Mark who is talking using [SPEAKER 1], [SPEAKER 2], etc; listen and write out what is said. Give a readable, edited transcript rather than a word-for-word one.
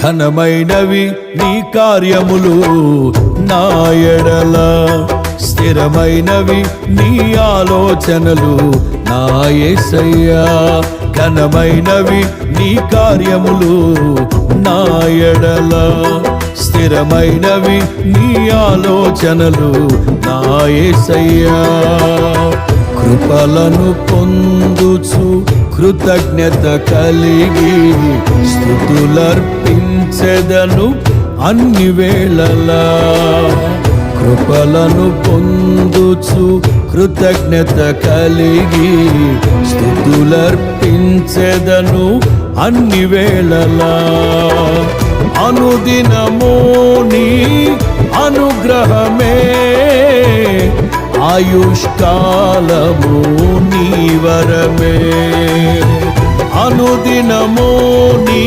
[SPEAKER 1] ఘనమైనవి నీ కార్యములు నా ఎడల, స్థిరమైనవి నీ ఆలోచనలు నా యేసయ్యా. ఘనమైనవి నీ కార్యములు నా ఎడల, స్థిరమైనవి నీ ఆలోచనలు నా యేసయ్యా. కృపలను పొందుచు కృతజ్ఞత కలిగి స్తుతులర్పించెదను అన్ని వేళలా. కృపలను పొందుచు కృతజ్ఞత కలిగి స్తుతులర్పించెదను అన్ని వేళలా. అనుదినము నీ అనుగ్రహమే, ఆయుష్కాలము నీ వరమే. అనుదినము నీ